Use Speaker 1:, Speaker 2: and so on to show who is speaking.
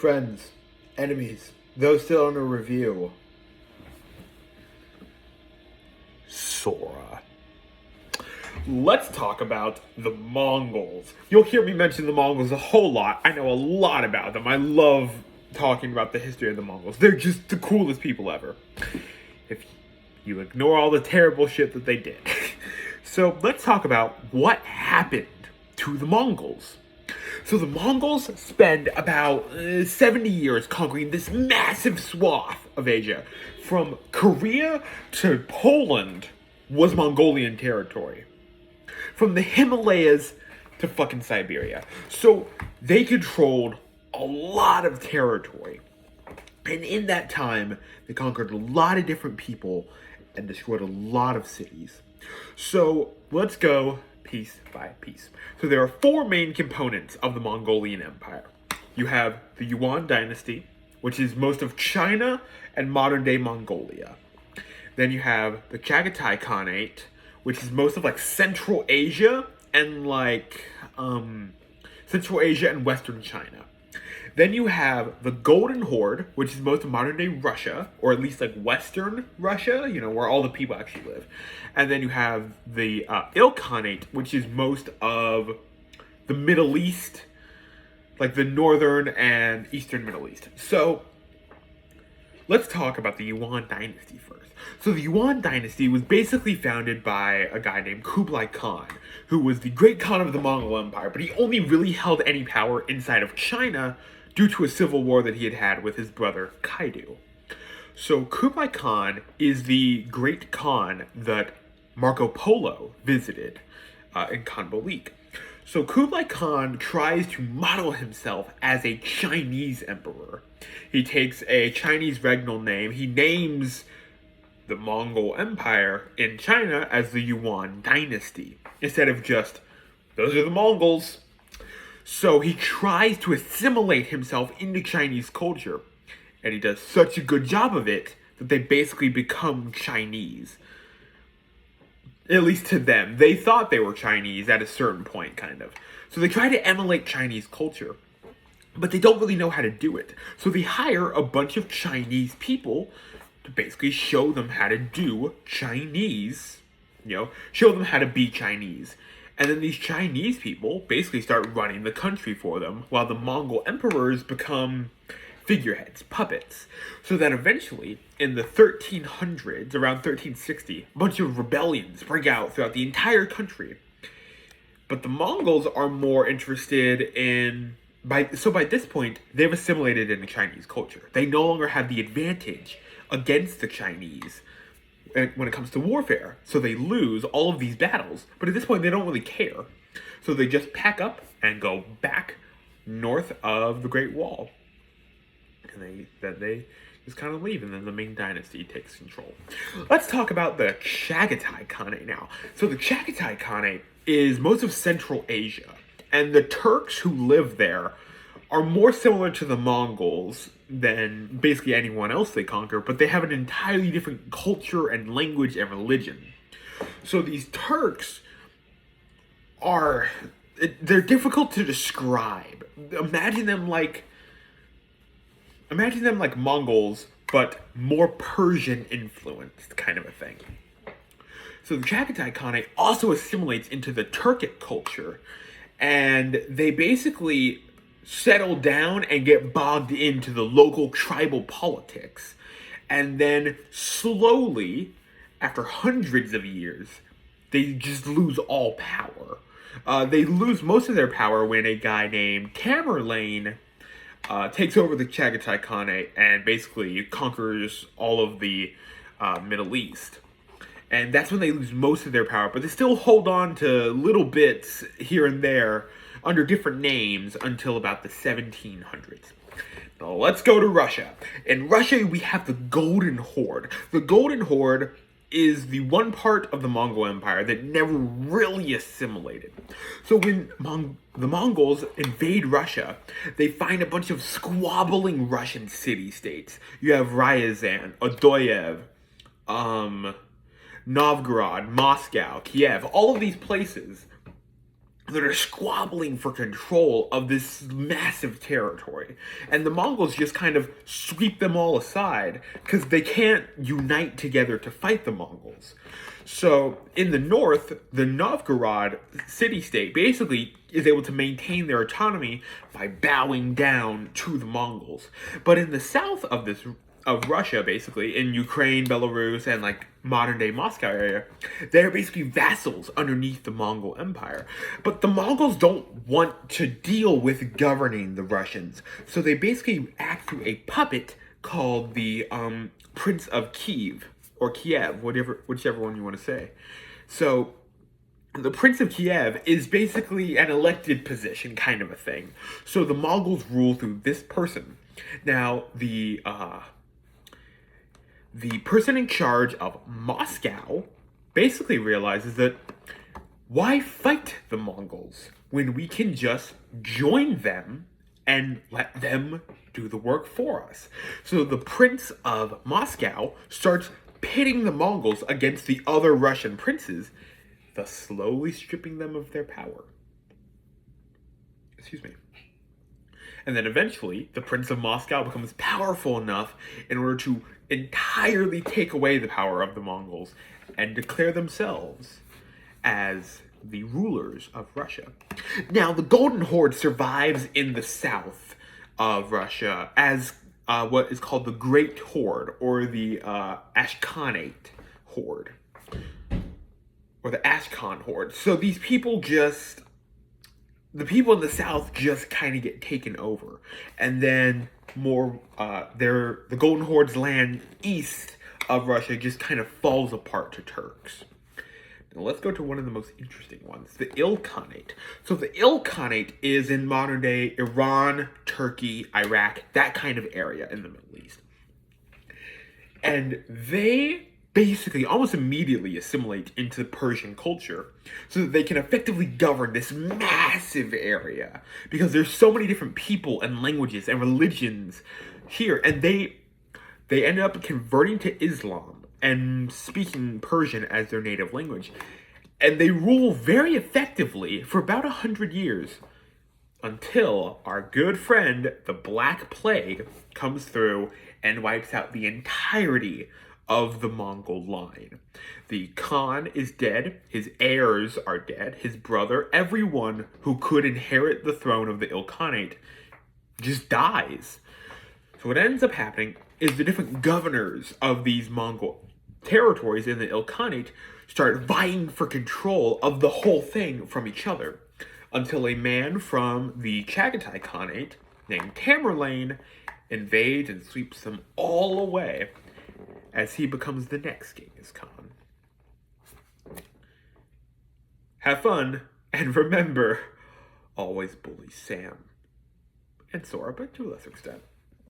Speaker 1: Friends, enemies, those still under review. Sora. Let's talk about the Mongols. You'll hear me mention the Mongols a whole lot. I know a lot about them. I love talking about the history of the Mongols. They're just the coolest people ever. If you ignore all the terrible shit that they did. So let's talk about what happened to the Mongols. So the Mongols spend about 70 years conquering this massive swath of Asia. From Korea to Poland was Mongolian territory. From the Himalayas to fucking Siberia. So they controlled a lot of territory. And in that time, they conquered a lot of different people and destroyed a lot of cities. So let's go piece by piece. So there are four main components of the Mongolian Empire. You have the Yuan dynasty, which is most of China and modern-day Mongolia. Then you have the Chagatai Khanate, which is most of like Central Asia and Central Asia and Western China. Then you have the Golden Horde, which is most of modern-day Russia, or at least like Western Russia, where all the people actually live. And then you have the Ilkhanate, which is most of the Middle East, like the northern and eastern Middle East. So let's talk about the Yuan dynasty first. So the Yuan dynasty was basically founded by a guy named Kublai Khan, who was the great Khan of the Mongol Empire, but he only really held any power inside of China due to a civil war that he had with his brother Kaidu. So Kublai Khan is the great Khan that Marco Polo visited in Khanbalik. So Kublai Khan tries to model himself as a Chinese emperor. He takes a Chinese regnal name. He names the Mongol Empire in China as the Yuan dynasty, instead of just, those are the Mongols. So he tries to assimilate himself into Chinese culture, and he does such a good job of it that they basically become Chinese. At least to them. They thought they were Chinese at a certain point, kind of. So they try to emulate Chinese culture, but they don't really know how to do it. So they hire a bunch of Chinese people to basically show them how to do Chinese, show them how to be Chinese. And then these Chinese people basically start running the country for them, while the Mongol emperors become figureheads, puppets. So that eventually, in the 1300s, around 1360, a bunch of rebellions break out throughout the entire country. But the Mongols are more interested in... By this point, they've assimilated into Chinese culture. They no longer have the advantage against the Chinese when it comes to warfare. So they lose all of these battles, but at this point they don't really care. So they just pack up and go back north of the Great Wall. And they just kind of leave, and then the Ming Dynasty takes control. Let's talk about the Chagatai Khanate now. So the Chagatai Khanate is most of Central Asia, and the Turks who live there are more similar to the Mongols than basically anyone else they conquer, but they have an entirely different culture and language and religion. So these Turks they're difficult to describe. Imagine them like Mongols, but more Persian influenced, kind of a thing. So the Chagatai Khanate also assimilates into the Turkic culture, and they basically settle down and get bogged into the local tribal politics. And then slowly, after hundreds of years, they just lose all power. They lose most of their power when a guy named Tamerlane takes over the Chagatai Khanate and basically conquers all of the Middle East. And that's when they lose most of their power, but they still hold on to little bits here and there under different names until about the 1700s. Now let's go to Russia. In Russia, we have the Golden Horde. The Golden Horde is the one part of the Mongol Empire that never really assimilated. So when the Mongols invade Russia, they find a bunch of squabbling Russian city-states. You have Ryazan, Odoyev, Novgorod, Moscow, Kiev, all of these places that are squabbling for control of this massive territory. And the Mongols just kind of sweep them all aside because they can't unite together to fight the Mongols. So in the north, the Novgorod city-state basically is able to maintain their autonomy by bowing down to the Mongols. But in the south of Russia, basically, in Ukraine, Belarus, and like modern day Moscow area, they're basically vassals underneath the Mongol Empire. But the Mongols don't want to deal with governing the Russians, so they basically act through a puppet called the Prince of Kiev, or Kiev, whichever one you want to say. So the Prince of Kiev is basically an elected position, kind of a thing. So the Mongols rule through this person. Now, the person in charge of Moscow basically realizes that why fight the Mongols when we can just join them and let them do the work for us? So the Prince of Moscow starts pitting the Mongols against the other Russian princes, thus slowly stripping them of their power. Excuse me. And then eventually, the Prince of Moscow becomes powerful enough in order to entirely take away the power of the Mongols and declare themselves as the rulers of Russia. Now, the Golden Horde survives in the south of Russia as what is called the Great Horde, or the Ashkanate Horde, or the Ashkan Horde. So these people the people in the south just kind of get taken over, and then the Golden Horde's land east of Russia just kind of falls apart to Turks. Now let's go to one of the most interesting ones, the Ilkhanate. So the Ilkhanate is in modern day Iran, Turkey, Iraq, that kind of area in the Middle East. And they basically almost immediately assimilate into Persian culture so that they can effectively govern this massive area, because there's so many different people and languages and religions here, and they ended up converting to Islam and speaking Persian as their native language. And they rule very effectively for about 100 years until our good friend, the Black Plague, comes through and wipes out the entirety of the Mongol line. The Khan is dead, his heirs are dead, his brother, everyone who could inherit the throne of the Ilkhanate just dies. So what ends up happening is the different governors of these Mongol territories in the Ilkhanate start vying for control of the whole thing from each other, until a man from the Chagatai Khanate named Tamerlane invades and sweeps them all away as he becomes the next Genghis Khan. Have fun, and remember, always bully Sam. And Sora, but to a lesser extent.